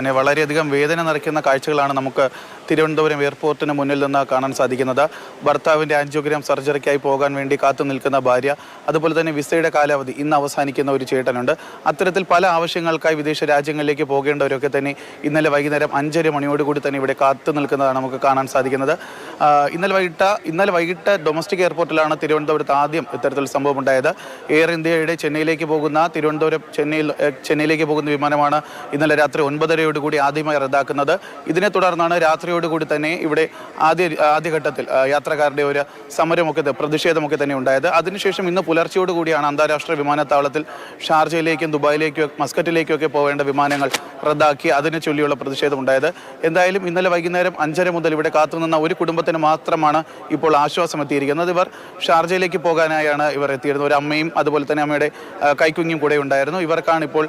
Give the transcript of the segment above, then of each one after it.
പിന്നെ വളരെയധികം വേദന നിറയ്ക്കുന്ന കാഴ്ചകളാണ് നമുക്ക് തിരുവനന്തപുരം എയർപോർട്ടിന് മുന്നിൽ നിന്ന് കാണാൻ സാധിക്കുന്നത്. ഭർത്താവിൻ്റെ ആൻജിയോഗ്രാം സർജറിക്കായി പോകാൻ വേണ്ടി കാത്തു നിൽക്കുന്ന ഭാര്യ, അതുപോലെ തന്നെ വിസയുടെ കാലാവധി ഇന്ന് അവസാനിക്കുന്ന ഒരു ചേട്ടനുണ്ട്. അത്തരത്തിൽ പല ആവശ്യങ്ങൾക്കായി വിദേശ രാജ്യങ്ങളിലേക്ക് പോകേണ്ടവരൊക്കെ തന്നെ ഇന്നലെ വൈകുന്നേരം 5:30 മണിയോടുകൂടി തന്നെ ഇവിടെ കാത്തു നിൽക്കുന്നതാണ് നമുക്ക് കാണാൻ സാധിക്കുന്നത്. ഇന്നലെ വൈകിട്ട് ഡൊമസ്റ്റിക് എയർപോർട്ടിലാണ് തിരുവനന്തപുരത്ത് ആദ്യം ഇത്തരത്തിൽ സംഭവം ഉണ്ടായത്. എയർ ഇന്ത്യയുടെ ചെന്നൈയിലേക്ക് പോകുന്ന ചെന്നൈയിലേക്ക് പോകുന്ന വിമാനമാണ് ഇന്നലെ രാത്രി 9:30 ആദ്യമായി റദ്ദാക്കുന്നത്. ഇതിനെ തുടർന്നാണ് രാത്രിയോടുകൂടി തന്നെ ഇവിടെ ആദ്യഘട്ടത്തിൽ യാത്രക്കാരുടെ ഒരു പ്രതിഷേധമൊക്കെ തന്നെ ഉണ്ടായത്. അതിനുശേഷം ഇന്ന് പുലർച്ചയോടുകൂടിയാണ് അന്താരാഷ്ട്ര വിമാനത്താവളത്തിൽ ഷാർജയിലേക്കും ദുബായിലേക്കും മസ്കറ്റിലേക്കും ഒക്കെ പോവേണ്ട വിമാനങ്ങൾ റദ്ദാക്കി അതിനെ ചൊല്ലിയുള്ള പ്രതിഷേധം ഉണ്ടായത്. എന്തായാലും ഇന്നലെ വൈകുന്നേരം 5:30 മുതൽ ഇവിടെ കാത്തുനിന്ന ഒരു കുടുംബത്തിന് മാത്രമാണ് ഇപ്പോൾ ആശ്വാസം എത്തിയിരിക്കുന്നത്. ഇവർ ഷാർജയിലേക്ക് പോകാനായാണ് ഇവർ എത്തിയിരുന്നത്. ഒരു അമ്മയും അതുപോലെ തന്നെ അമ്മയുടെ കൈക്കുഞ്ഞും കൂടെ ഉണ്ടായിരുന്നു. ഇവർക്കാണ് ഇപ്പോൾ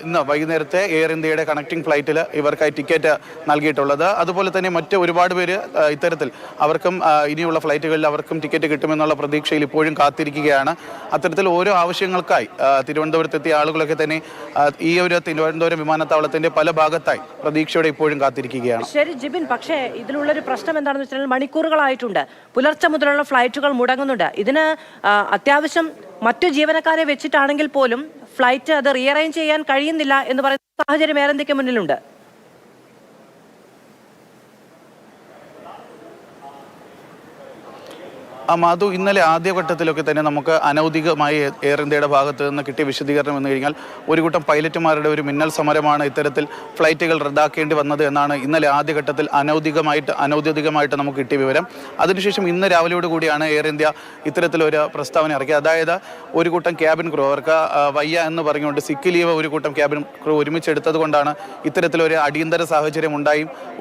ഇന്ന് വൈകുന്നേരത്തെ എയർ ഇന്ത്യയുടെ കണക്റ്റിംഗ് ഫ്ലൈറ്റിൽ ഇവർക്കായി ടിക്കറ്റ് നൽകിയിട്ടുള്ളത്. അതുപോലെ തന്നെ മറ്റ് ഒരുപാട് പേര് ഇത്തരത്തിൽ അവർക്കും ഇനിയുള്ള ഫ്ലൈറ്റുകളിൽ അവർക്കും ടിക്കറ്റ് കിട്ടുമെന്നുള്ള പ്രതീക്ഷയിൽ ഇപ്പോഴും കാത്തിരിക്കുകയാണ്. അത്തരത്തിൽ ഓരോ ആവശ്യങ്ങൾക്കായി തിരുവനന്തപുരത്തെത്തിയ ആളുകളൊക്കെ തന്നെ ഈ ഒരു തിരുവനന്തപുരം വിമാനത്താവളത്തിന്റെ പല ഭാഗത്തായി പ്രതീക്ഷയോടെ ഇപ്പോഴും കാത്തിരിക്കുകയാണ്. ശരി ജിബിൻ, പക്ഷേ ഇതിലുള്ളൊരു പ്രശ്നം എന്താണെന്ന് വെച്ചാൽ മണിക്കൂറുകളായിട്ടുണ്ട് പുലർച്ചെ മുതലുള്ള ഫ്ലൈറ്റുകൾ മുടങ്ങുന്നുണ്ട്. ഇതിന് അത്യാവശ്യം മറ്റു ജീവനക്കാരെ വെച്ചിട്ടാണെങ്കിൽ പോലും ഫ്ലൈറ്റ് അത് റീഅറേഞ്ച് ചെയ്യാൻ കഴിയുന്നില്ല എന്ന് പറയുന്ന സാഹചര്യം എയർ ഇന്ത്യക്ക് മുന്നിലുണ്ട്. മാധു, ഇന്നലെ ആദ്യഘട്ടത്തിലൊക്കെ തന്നെ നമുക്ക് അനൗദ്യോഗികമായി എയർ ഇന്ത്യയുടെ ഭാഗത്ത് നിന്ന് കിട്ടിയ വിശദീകരണം എന്ന് കഴിഞ്ഞാൽ ഒരു കൂട്ടം പൈലറ്റുമാരുടെ ഒരു മിന്നൽ സമരമാണ് ഇത്തരത്തിൽ ഫ്ലൈറ്റുകൾ റദ്ദാക്കേണ്ടി വന്നത് എന്നാണ് ഇന്നലെ ആദ്യഘട്ടത്തിൽ അനൗദ്യോഗികമായിട്ട് നമുക്ക് കിട്ടിയ വിവരം. അതിനുശേഷം ഇന്ന് രാവിലെയോടുകൂടിയാണ് എയർ ഇന്ത്യ ഇത്തരത്തിലൊരു പ്രസ്താവന ഇറക്കിയത്. അതായത് ഒരു കൂട്ടം ക്യാബിൻ ക്രൂ അവർക്ക് വയ്യ എന്ന് പറഞ്ഞുകൊണ്ട് സിക്ക് ലീവ് ഒരു കൂട്ടം ക്യാബിൻ ക്രൂ ഒരുമിച്ചെടുത്തത് കൊണ്ടാണ് ഇത്തരത്തിലൊരു അടിയന്തര സാഹചര്യം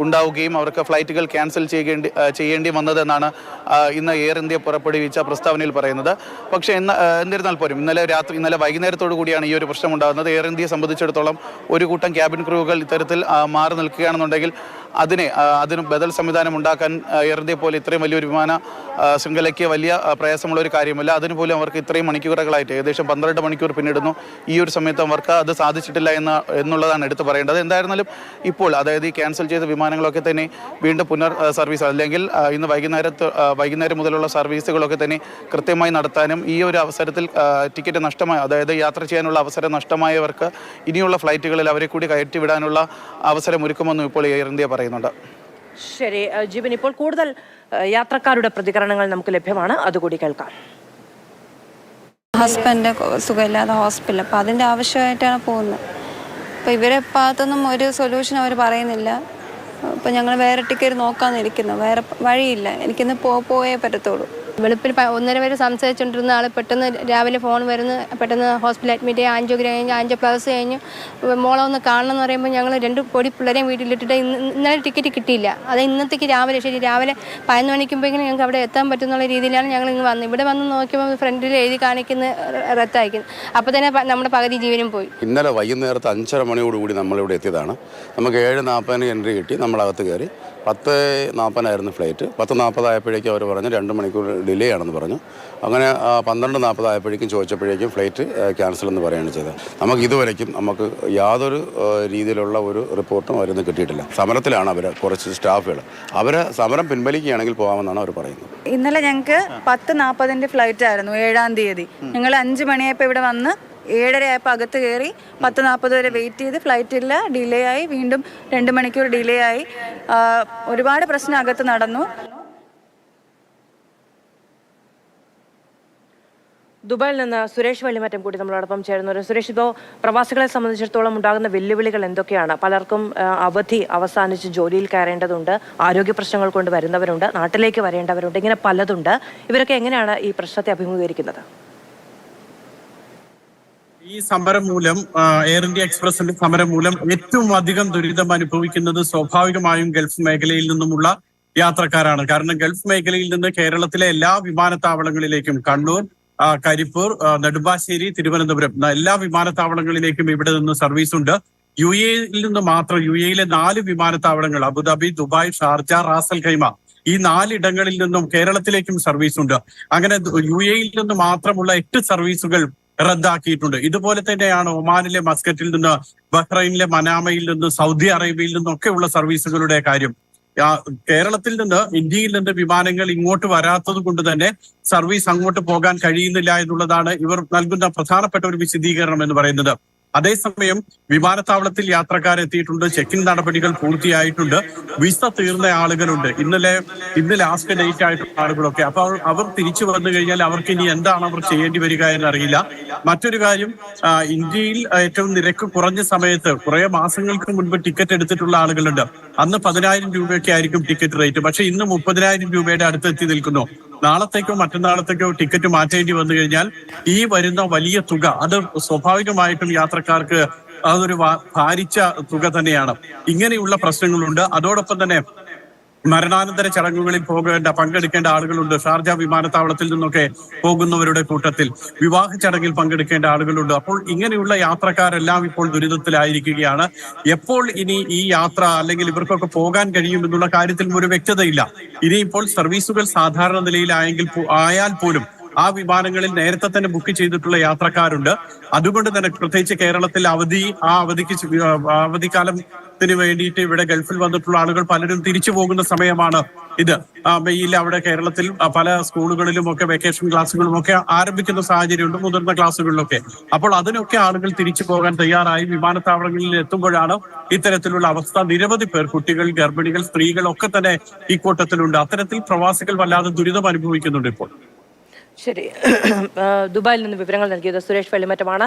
ഉണ്ടാവുകയും അവർക്ക് ഫ്ലൈറ്റുകൾ ക്യാൻസൽ ചെയ്യേണ്ടി വന്നതെന്നാണ് ഇന്ന് എയർ ഇന്ത്യ പുറപ്പെടുവിച്ച പ്രസ്താവനയിൽ പറയുന്നത്. പക്ഷേ എന്നിരുന്നാൽ പോലും ഇന്നലെ വൈകുന്നേരത്തോടു കൂടിയാണ് ഈ ഒരു പ്രശ്നം ഉണ്ടാകുന്നത്. എയർ ഇന്ത്യയെ സംബന്ധിച്ചിടത്തോളം ഒരു കൂട്ടം ക്യാബിൻ ക്രൂകൾ ഇത്തരത്തിൽ മാറി നിൽക്കുകയാണെന്നുണ്ടെങ്കിൽ അതിന് ബദൽ സംവിധാനം ഉണ്ടാക്കാൻ എയർ ഇന്ത്യ പോലെ ഇത്രയും വലിയൊരു വിമാന ശൃംഖലയ്ക്ക് വലിയ പ്രയാസമുള്ള ഒരു കാര്യമല്ല. അതിനുപോലും അവർക്ക് ഇത്രയും മണിക്കൂറുകളായിട്ട് ഏകദേശം 12 മണിക്കൂർ പിന്നിടുന്നു. ഈ ഒരു സമയത്ത് അവർക്ക് അത് സാധിച്ചിട്ടില്ല എന്നുള്ളതാണ് എടുത്തു പറയേണ്ടത്. എന്തായിരുന്നാലും ഇപ്പോൾ അതായത് ഈ ക്യാൻസൽ ചെയ്ത വിമാനങ്ങളൊക്കെ തന്നെ വീണ്ടും പുനർ സർവീസ് അല്ലെങ്കിൽ ഇന്ന് വൈകുന്നേരം മുതലുള്ള സർവീസുകളൊക്കെ തന്നെ കൃത്യമായി നടത്താനും ഈ ഒരു അവസരത്തിൽ ടിക്കറ്റ് അതായത് യാത്ര ചെയ്യാനുള്ള അവസരം നഷ്ടമായവർക്ക് ഇനിയുള്ള ഫ്ലൈറ്റുകളിൽ അവരെ കൂടി കയറ്റിവിടാനുള്ള അവസരം ഒരുക്കുമെന്നും ഇപ്പോൾ എയർ ഇന്ത്യ പറയുന്നുണ്ട്. ശരി ജിബിൻ, ഇപ്പോൾ കൂടുതൽ യാത്രക്കാരുടെ പ്രതികരണങ്ങൾ നമുക്ക് ലഭ്യമാണ്, അതുകൂടി കേൾക്കാം. ഹസ്ബൻഡ് സുഖമില്ലാതെ ഹോസ്പിറ്റലിൽ, അപ്പോൾ അതിൻ്റെ ആവശ്യമായിട്ടാണ് പോകുന്നത്. അപ്പോൾ ഇവരെ ഭാഗത്തൊന്നും ഒരു സൊല്യൂഷൻ അവർ പറയുന്നില്ല. അപ്പോൾ ഞങ്ങൾ വേറെ ടിക്കറ്റ് നോക്കാമെന്നിരിക്കുന്നു, വേറെ വഴിയില്ല. എനിക്കിന്ന് പോയേ പറ്റത്തുള്ളൂ. വെളുപ്പിൽ 1:30 വരെ സംസാരിച്ചുകൊണ്ടിരുന്ന ആൾ പെട്ടെന്ന് രാവിലെ ഫോൺ വരുന്നു, പെട്ടെന്ന് ഹോസ്പിറ്റൽ അഡ്മിറ്റ് ചെയ്ത് ആൻജിയോപ്ലാസ് കഴിഞ്ഞ് മോളെ ഒന്ന് കാണണം എന്ന് പറയുമ്പോൾ ഞങ്ങൾ 2 പൊടി പിള്ളേരെയും വീട്ടിലിട്ടിട്ട് ഇന്നലെ ടിക്കറ്റ് കിട്ടിയില്ല. അത് ഇന്നത്തേക്ക് രാവിലെ 11 മണിക്കുമ്പോഴേക്കും ഞങ്ങൾക്ക് അവിടെ എത്താൻ പറ്റുന്നുള്ള രീതിയിലാണ് ഞങ്ങൾ ഇങ്ങ് വന്നത്. ഇവിടെ വന്ന് നോക്കിയപ്പോൾ ഫ്രണ്ടിൽ എഴുതി കാണിക്കുന്ന റദ്ദായിരിക്കുന്നു. അപ്പോൾ തന്നെ നമ്മുടെ പകുതി ജീവനും പോയി. ഇന്നലെ വൈകുന്നേരത്ത് 5:30 മണിയോടുകൂടി നമ്മളിവിടെ എത്തിയതാണ്. നമുക്ക് 7:40 എൻട്രി കിട്ടി. നമ്മളകത്ത് കയറി 10:40 ഫ്ലൈറ്റ്. 10:40 ആയപ്പോഴേക്കും അവർ പറഞ്ഞു 2 മണിക്കൂർ ഡിലേ ആണെന്ന് പറഞ്ഞു. അങ്ങനെ 12:40 ആയപ്പോഴേക്കും ചോദിച്ചപ്പോഴേക്കും ഫ്ലൈറ്റ് ക്യാൻസൽ എന്ന് പറയുകയാണ് ചെയ്തത്. നമുക്ക് ഇതുവരേക്കും യാതൊരു രീതിയിലുള്ള ഒരു റിപ്പോർട്ടും അവരൊന്നും കിട്ടിയിട്ടില്ല. സമരത്തിലാണ് കുറച്ച് സ്റ്റാഫുകൾ. സമരം പിൻവലിക്കുകയാണെങ്കിൽ പോകാമെന്നാണ് അവർ പറയുന്നത്. ഇന്നലെ ഞങ്ങൾക്ക് 10:40 ഫ്ലൈറ്റ് ആയിരുന്നു 7-ാം തീയതി. ഞങ്ങൾ 5 മണിയായപ്പോൾ ഇവിടെ വന്ന് 7:30 ആയപ്പോൾ അകത്ത് കയറി 10:40 വരെ വെയിറ്റ് ചെയ്ത് ഫ്ലൈറ്റില്ല, ഡിലേ ആയി, വീണ്ടും 2 മണിക്കൂർ ഡിലേ ആയി. ഒരുപാട് പ്രശ്നം അകത്ത് നടന്നു. ദുബായിൽ നിന്ന് സുരേഷ് വള്ളിമറ്റം കൂടി നമ്മളോടൊപ്പം ചേരുന്നു. സുരേഷ്, ഇപ്പോൾ പ്രവാസികളെ സംബന്ധിച്ചിടത്തോളം ഉണ്ടാകുന്ന വെല്ലുവിളികൾ എന്തൊക്കെയാണ്? പലർക്കും അവധി അവസാനിച്ച് ജോലിയിൽ കയറേണ്ടതുണ്ട്, ആരോഗ്യ പ്രശ്നങ്ങൾ കൊണ്ട് വരുന്നവരുണ്ട്, നാട്ടിലേക്ക് വരേണ്ടവരുണ്ട്, ഇങ്ങനെ പലതുണ്ട്. ഇവരൊക്കെ എങ്ങനെയാണ് ഈ പ്രശ്നത്തെ അഭിമുഖീകരിക്കുന്നത്? ഈ സമരം മൂലം, എയർ ഇന്ത്യ എക്സ്പ്രസിന്റെ സമരം മൂലം ഏറ്റവും അധികം ദുരിതം അനുഭവിക്കുന്നത് സ്വാഭാവികമായും ഗൾഫ് മേഖലയിൽ നിന്നുമുള്ള യാത്രക്കാരാണ്. കാരണം ഗൾഫ് മേഖലയിൽ നിന്ന് കേരളത്തിലെ എല്ലാ വിമാനത്താവളങ്ങളിലേക്കും, കണ്ണൂർ, കരിപ്പൂർ, നെടുമ്പാശ്ശേരി, തിരുവനന്തപുരം, എല്ലാ വിമാനത്താവളങ്ങളിലേക്കും ഇവിടെ നിന്ന് സർവീസ് ഉണ്ട്. യുഎഇയിൽ നിന്ന് മാത്രം യുഎഇയിലെ 4 വിമാനത്താവളങ്ങൾ, Abu Dhabi, Dubai, Sharjah, Ras al Khaimah, ഈ 4 ഇടങ്ങളിൽ നിന്നും കേരളത്തിലേക്കും സർവീസ് ഉണ്ട്. അങ്ങനെ യുഎഇയിൽ നിന്ന് മാത്രമുള്ള 8 സർവീസുകൾ റദ്ദാക്കിയിട്ടുണ്ട്. ഇതുപോലെ തന്നെയാണ് ഒമാനിലെ മസ്കറ്റിൽ നിന്ന്, ബഹ്റൈനിലെ മനാമയിൽ നിന്ന്, സൗദി അറേബ്യയിൽ നിന്നൊക്കെയുള്ള സർവീസുകളുടെ കാര്യം. കേരളത്തിൽ നിന്ന്, ഇന്ത്യയിൽ നിന്ന് വിമാനങ്ങൾ ഇങ്ങോട്ട് വരാത്തത് കൊണ്ട് തന്നെ സർവീസ് അങ്ങോട്ട് പോകാൻ കഴിയുന്നില്ല എന്നുള്ളതാണ് ഇവർ നൽകുന്ന പ്രധാനപ്പെട്ട ഒരു വിശദീകരണം എന്ന് പറയുന്നത്. അതേസമയം വിമാനത്താവളത്തിൽ യാത്രക്കാർ എത്തിയിട്ടുണ്ട്, ചെക്ക് ഇൻ നടപടികൾ പൂർത്തിയായിട്ടുണ്ട്, വിസ തീർന്ന ആളുകളുണ്ട്, ഇന്ന് ലാസ്റ്റ് ഡേറ്റ് ആയിട്ടുള്ള ആളുകളൊക്കെ. അപ്പൊ അവർ തിരിച്ചു വന്നു കഴിഞ്ഞാൽ അവർക്ക് ഇനി എന്താണ് അവർ ചെയ്യേണ്ടി വരിക എന്നറിയില്ല. മറ്റൊരു കാര്യം, ഇന്ത്യയിൽ ഏറ്റവും നിരക്ക് കുറഞ്ഞ സമയത്ത് കുറെ മാസങ്ങൾക്ക് മുൻപ് ടിക്കറ്റ് എടുത്തിട്ടുള്ള ആളുകളുണ്ട്. അന്ന് 10,000 രൂപയൊക്കെ ആയിരിക്കും ടിക്കറ്റ് റേറ്റ്. പക്ഷെ ഇന്ന് 30,000 രൂപയുടെ അടുത്തെത്തി നിൽക്കുന്നു. നാളത്തേക്കോ മറ്റന്നാളത്തേക്കോ ടിക്കറ്റ് മാറ്റേണ്ടി വന്നു കഴിഞ്ഞാൽ ഈ വരുന്ന വലിയ തുക, അത് സ്വാഭാവികമായിട്ടും യാത്രക്കാർക്ക് അതൊരു ഭാരിച്ച തുക തന്നെയാണ്. ഇങ്ങനെയുള്ള പ്രശ്നങ്ങളുണ്ട്. അതോടൊപ്പം തന്നെ മരണാനന്തര ചടങ്ങുകളിൽ പങ്കെടുക്കേണ്ട ആളുകളുണ്ട്. ഷാർജ വിമാനത്താവളത്തിൽ നിന്നൊക്കെ പോകുന്നവരുടെ കൂട്ടത്തിൽ വിവാഹ ചടങ്ങിൽ പങ്കെടുക്കേണ്ട ആളുകളുണ്ട്. അപ്പോൾ ഇങ്ങനെയുള്ള യാത്രക്കാരെല്ലാം ഇപ്പോൾ ദുരിതത്തിലായിരിക്കുകയാണ്. എപ്പോൾ ഇനി ഈ യാത്ര അല്ലെങ്കിൽ ഇവർക്കൊക്കെ പോകാൻ കഴിയുമെന്നുള്ള കാര്യത്തിൽ ഒരു വ്യക്തതയില്ല. ഇനിയിപ്പോൾ സർവീസുകൾ സാധാരണ നിലയിലായാൽ പോലും ആ വിമാനങ്ങളിൽ നേരത്തെ തന്നെ ബുക്ക് ചെയ്തിട്ടുള്ള യാത്രക്കാരുണ്ട്. അതുകൊണ്ട് തന്നെ പ്രത്യേകിച്ച് കേരളത്തിൽ അവധിക്കാലത്തിന് വേണ്ടിയിട്ട് ഇവിടെ ഗൾഫിൽ വന്നിട്ടുള്ള ആളുകൾ പലരും തിരിച്ചു പോകുന്ന സമയമാണ് ഇത്. മെയ്യിൽ അവിടെ കേരളത്തിൽ പല സ്കൂളുകളിലും ഒക്കെ വെക്കേഷൻ ക്ലാസ്സുകളും ഒക്കെ ആരംഭിക്കുന്ന സാഹചര്യമുണ്ട്, മുതിർന്ന ക്ലാസ്സുകളിലൊക്കെ. അപ്പോൾ അതിനൊക്കെ ആളുകൾ തിരിച്ചു പോകാൻ തയ്യാറായി വിമാനത്താവളങ്ങളിൽ എത്തുമ്പോഴാണ് ഇത്തരത്തിലുള്ള അവസ്ഥ. നിരവധി പേർ, കുട്ടികൾ, ഗർഭിണികൾ, സ്ത്രീകൾ ഒക്കെ തന്നെ ഈ കൂട്ടത്തിലുണ്ട്. അത്തരത്തിൽ പ്രവാസികൾ വല്ലാതെ ദുരിതം അനുഭവിക്കുന്നുണ്ട് ഇപ്പോൾ. ശരി. ദുബായിൽ നിന്ന് വിവരങ്ങൾ നൽകിയത് സുരേഷ് വെള്ളിമറ്റമാണ്.